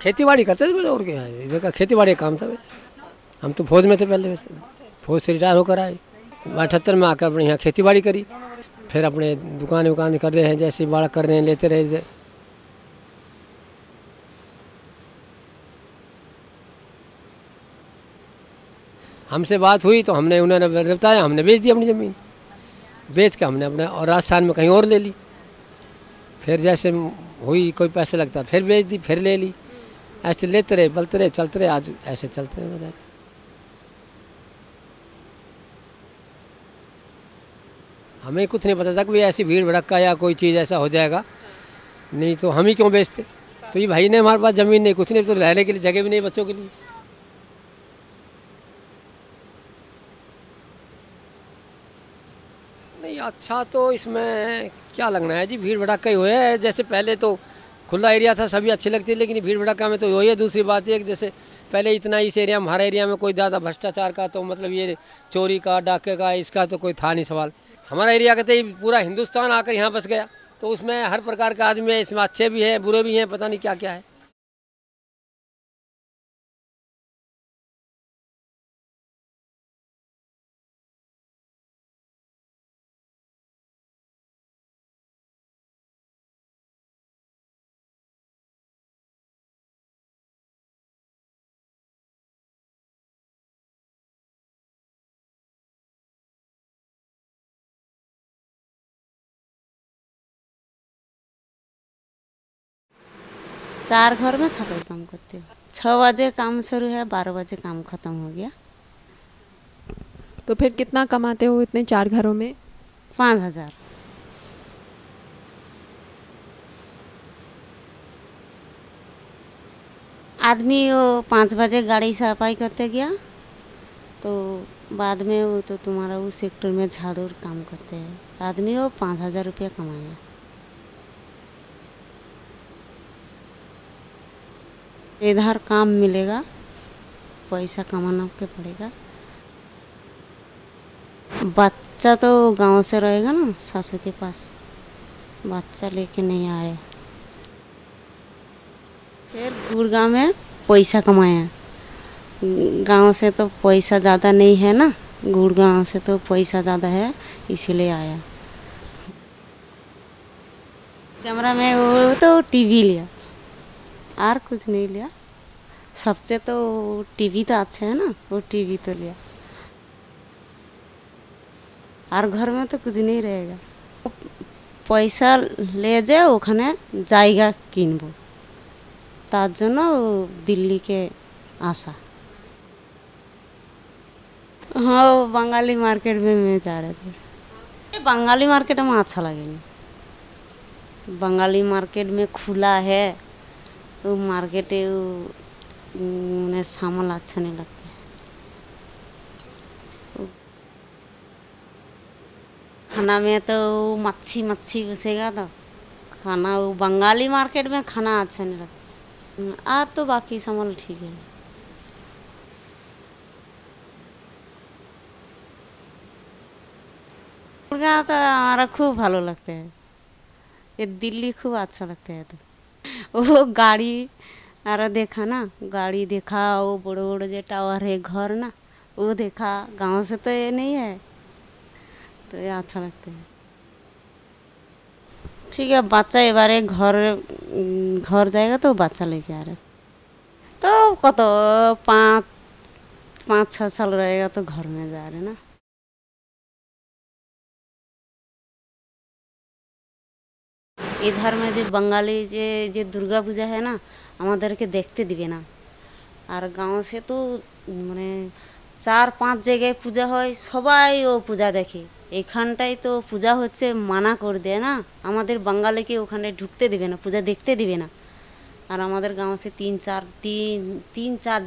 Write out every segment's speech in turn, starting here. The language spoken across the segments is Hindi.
खेती बाड़ी करते थे और क्या है, इधर का खेती बाड़ी काम था वैसे। हम तो फौज में थे पहले, वैसे फौज से रिटायर होकर आए, 78 में आकर अपने यहाँ खेती बाड़ी करी, फिर अपने दुकान वुकान कर रहे हैं, जैसे बाड़ा कर रहे हैं, लेते रहे। हमसे बात हुई तो हमने उन्होंने बताया, हमने बेच दी अपनी ज़मीन, बेच के हमने अपने और राजस्थान में कहीं और ले ली। फिर जैसे हुई कोई पैसे लगता फिर बेच दी, फिर ले ली, ऐसे लेते रहे, बलते रहे, चलते रहे, आज ऐसे चलते रहे बाजार। हमें कुछ नहीं पता था कि ऐसी भीड़ भड़क्का या कोई चीज़ ऐसा हो जाएगा, नहीं तो हम ही क्यों बेचते। तो ये भाई ने हमारे पास ज़मीन नहीं, कुछ नहीं, तो रहने के लिए जगह भी नहीं बच्चों के लिए। नहीं अच्छा तो इसमें क्या लगना है जी, भीड़ भड़क्का ही हुआ है। जैसे पहले तो खुला एरिया था, सभी अच्छी लगती है, लेकिन भीड़ भड़क्का में तो वही है। दूसरी बात ये कि जैसे पहले इतना इस एरिया में, हमारे एरिया में कोई ज़्यादा भ्रष्टाचार का तो मतलब ये चोरी का डाके का इसका तो कोई था नहीं सवाल। हमारा एरिया कहते ही पूरा हिंदुस्तान आकर यहाँ बस गया, तो उसमें हर प्रकार का आदमी है, इसमें अच्छे भी हैं बुरे भी हैं, पता नहीं क्या क्या है। चार घर में सब काम करती हूँ। 6 बजे काम शुरू है, 12 बजे काम खत्म हो गया। तो फिर कितना कमाते हो इतने 4 घरों में? 5,000। आदमी वो 5 बजे गाड़ी सफाई करते गया, तो बाद में वो तो तुम्हारा वो सेक्टर में झाड़ू काम करते हैं, आदमी वो 5,000 रुपया कमाया। इधर काम मिलेगा, पैसा कमाना के पड़ेगा। बच्चा तो गांव से रहेगा ना, सासू के पास, बच्चा लेके नहीं आ रहे। फिर गुड़गांव में पैसा कमाया, गांव से तो पैसा ज़्यादा नहीं है ना, गुड़गांव से तो पैसा ज़्यादा है, इसीलिए आया। कैमरा में वो तो टीवी लिया, और कुछ नहीं लिया। सबसे तो टीवी तो अच्छा है ना, वो टीवी तो लिया। और घर में तो कुछ नहीं रहेगा, पैसा ले जाए ওখানে জায়গা কিনবো, তার জন্য दिल्ली के आशा। हाँ, वो बंगाली मार्केट में मैं जा रहे थे। बंगाली मार्केट में अच्छा लगेगा, बंगाली मार्केट में खुला है, वो मार्केट उन्हें सामान अच्छा नहीं लगता। खाना में तो मच्छी मच्छी घुसेगा, तो खाना वो बंगाली मार्केट में खाना अच्छा नहीं लगता। और तो बाकी सामान ठीक है। गुड़गांव तो हमारा खूब भालो लगता है, ये दिल्ली खूब अच्छा लगता है। तो वो गाड़ी और देखा ना, गाड़ी देखा, वो बड़े बड़े जो टावर है घर ना, वो देखा। गांव से तो ये नहीं है, तो ये अच्छा लगता है। ठीक है, बच्चा एबारे घर जाएगा तो बच्चा लेके आ रहे, तो कत 5-6 साल रहेगा तो घर में जा रहे ना। इधर में जो बंगाली जे दुर्गा पूजा है ना, আমাদেরকে দেখতে দিবে না। আর গাঁও সে তো মানে 4-5 জায়গায় পূজা হয়, সবাই ও পূজা দেখে। এখানটাই তো পূজা হচ্ছে, মানা করে দেয় না, আমাদের বাঙালিকে ওখানে ঢুকতে দিবে না, পূজা দেখতে দিবে না। আর আমাদের গাঁও সে 3-4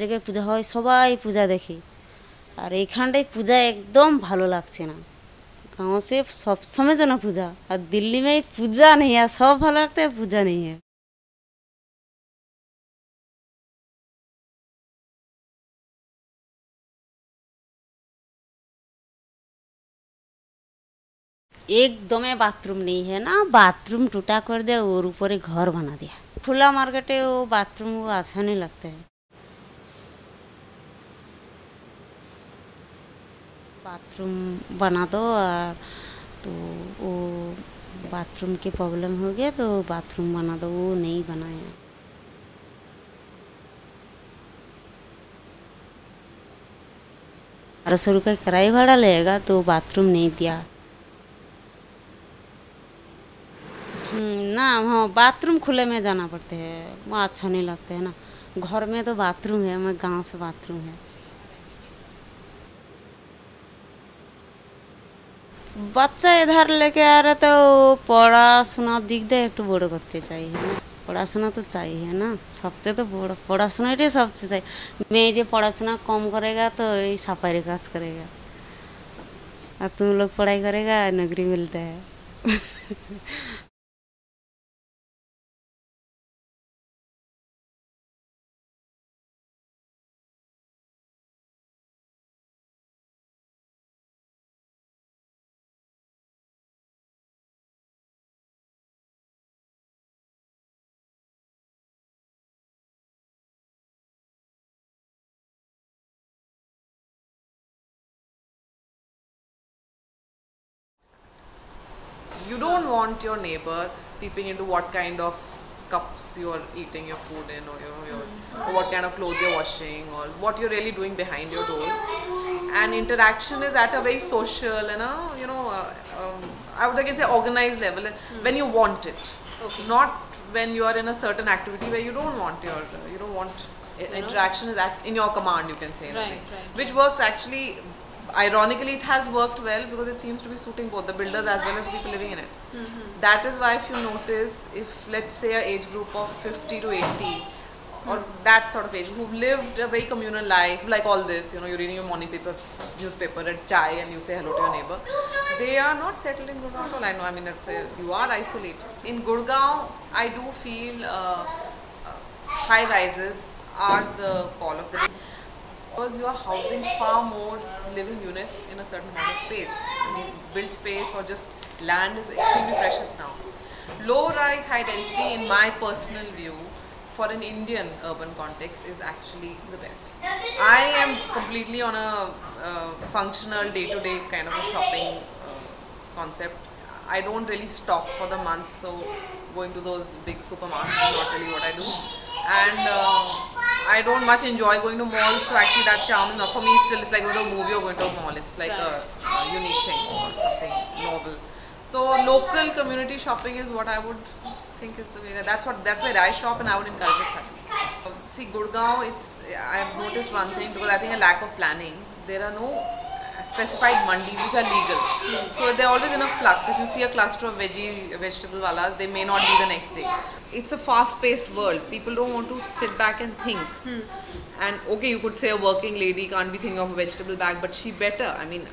জায়গায় পূজা হয়, সবাই পূজা দেখে। আর এখানটাই পূজা একদম ভালো লাগছে না। गाँव से सब समय जाना पूजा, और दिल्ली में पूजा नहीं है, सब भालो लगता है, पूजा नहीं है। एकदम बाथरूम नहीं है ना, बाथरूम टूटा कर दिया और ऊपर घर बना दिया। खुला मार्केट है, वो बाथरूम वो अच्छा नहीं लगता है। बाथरूम बना दो, और तो वो बाथरूम की प्रॉब्लम हो गया तो बाथरूम बना दो, वो नहीं बनाया। 1200 रुपये किराया भाड़ा लगेगा तो बाथरूम नहीं दिया। ना, हाँ बाथरूम खुले में जाना पड़ते हैं, वो अच्छा नहीं लगता है ना। घर में तो बाथरूम है, मैं गांव से बाथरूम है। बच्चा इधर लेके आ रहे तो পড়াশোনা দিক দিয়ে একটু বড় করতে চাই, है ना। পড়াশোনা তো चाहिए ना, सबसे तो बड़ा পড়াশোনাটাই सबसे चाहिए। मैं जो पढ़ाशोना कम करेगा तो ये सफाई काज करेगा, और तुम लोग पढ़ाई करेगा नौकरी मिलता है। You don't want your neighbor peeping into what kind of cups you're eating your food in, or or what kind of clothes you're washing, or what you're really doing behind your doors. And interaction is at a very social and I would again say organized level when you want it, not when you are in a certain activity where you don't want interaction is in your command, you can say, which works actually. Ironically, it has worked well because it seems to be suiting both the builders as well as people living in it. That is why if you notice, if let's say an age group of 50 to 80 or that sort of age who've lived a very communal life like all this, you're reading your morning newspaper at chai and you say hello to your neighbor, they are not settled in Gurgaon at all. I mean, let's say you are isolated. In Gurgaon, I do feel high rises are the call of the day. Because you are housing far more living units in a certain amount of space. I mean, built space or just land is extremely precious now. Low rise, high density, in my personal view, for an Indian urban context is actually the best. I am completely on a functional day-to-day kind of a shopping concept. I don't really stock for the month, so going to those big supermarkets is not really what I do. And I don't much enjoy going to malls, so actually that charm is not for me. It's like going to a movie or going to a mall. It's like a unique thing or something novel. So local community shopping is what I would think is the way. That's where I shop, and I would encourage it. See, Gurgaon, I have noticed one thing, because I think a lack of planning. There are no specified mandis which are legal, so they're always in a flux. If you see a cluster of vegetable walas, they may not be the next day. It's a fast-paced world. People don't want to sit back and think. And okay, you could say a working lady can't be thinking of a vegetable bag, but she better. I mean,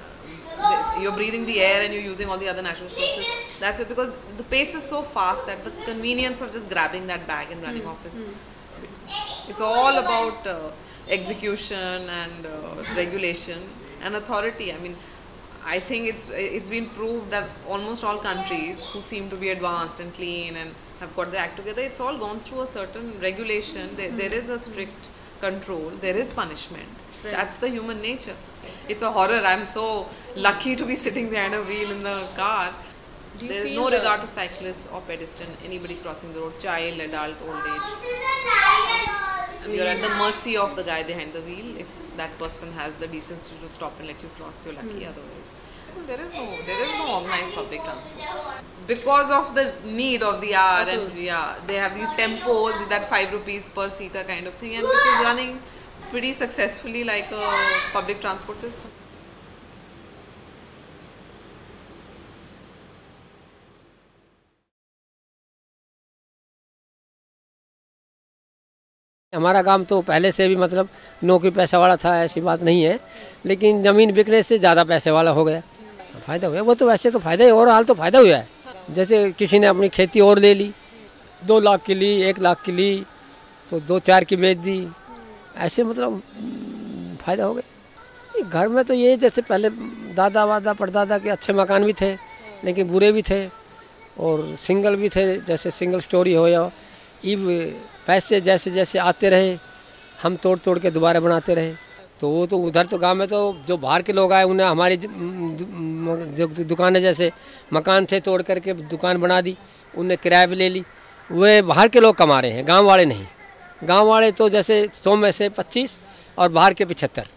you're breathing the air and you're using all the other natural resources. That's it, because the pace is so fast that the convenience of just grabbing that bag and running off is. It's all about execution and regulation and authority. I mean, I think it's been proved that almost all countries who seem to be advanced and clean and have got their act together, it's all gone through a certain regulation. There is a strict control. There is punishment. Right. That's the human nature. It's a horror. I'm so lucky to be sitting behind a wheel in the car. There is no regard to cyclists or pedestrian, anybody crossing the road, child, adult, old age. And you're at the mercy of the guy behind the wheel. If that person has the decency to stop and let you cross, you're lucky. Otherwise, there is no organized public transport because of the need of the hour. And they have these tempos with that 5 rupees per seater kind of thing, and which is running pretty successfully like a public transport system. हमारा गांव तो पहले से भी मतलब नौकरी पैसा वाला था, ऐसी बात नहीं है, लेकिन ज़मीन बिकने से ज़्यादा पैसे वाला हो गया। फ़ायदा हुआ, वो तो वैसे तो फ़ायदा ही, और हाल तो फ़ायदा हुआ है। जैसे किसी ने अपनी खेती और ले ली, 2 लाख की ली, 1 लाख की ली, तो 2-4 की बेच दी, ऐसे मतलब फ़ायदा हो गया। घर में तो ये जैसे पहले दादा वादा परदादा के अच्छे मकान भी थे, लेकिन बुरे भी थे, और सिंगल भी थे, जैसे सिंगल स्टोरी हो या ये पैसे जैसे जैसे आते रहे हम तोड़ तोड़ के दोबारा बनाते रहे। तो वो तो उधर तो गांव में तो जो बाहर के लोग आए उन्हें हमारी जो दुकानें जैसे मकान थे तोड़ करके दुकान बना दी, उन्हें किराए पे ले ली। वे बाहर के लोग कमा रहे हैं, गांव वाले नहीं। गांव वाले तो जैसे 100 में से 25 और बाहर के 75।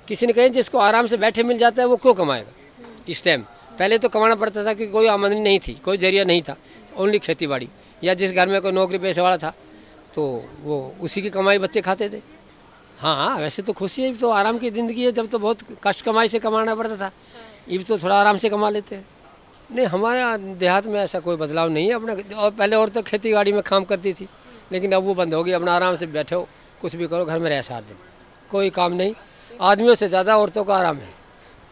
किसी ने कहे जिसको आराम से बैठे मिल जाता है वो क्यों कमाएगा इस टाइम। पहले तो कमाना पड़ता था कि कोई आमदनी नहीं थी, कोई जरिया नहीं था, ओनली खेती बाड़ी, या जिस घर में कोई नौकरी पेशे वाला था तो वो उसी की कमाई बच्चे खाते थे। हाँ वैसे तो खुशी है, तो आराम की ज़िंदगी है। जब तो बहुत कष्ट कमाई से कमाना पड़ता था, अब तो थोड़ा आराम से कमा लेते हैं। नहीं, हमारे देहात में ऐसा कोई बदलाव नहीं है। अपने और पहले और तो खेती बाड़ी में काम करती थी, लेकिन अब वो बंद हो गई। अपना आराम से बैठो, कुछ भी करो, घर में रह 7 दिन, कोई काम नहीं। आदमियों से ज़्यादा औरतों का आराम है,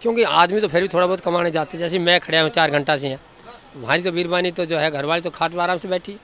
क्योंकि आदमी तो फिर भी थोड़ा बहुत कमाने जाते हैं। जैसे मैं खड़ा हूँ 4 घंटा से हैं, हमारी तो बीरबानी तो जो है घरवाली तो खाट में आराम से बैठी।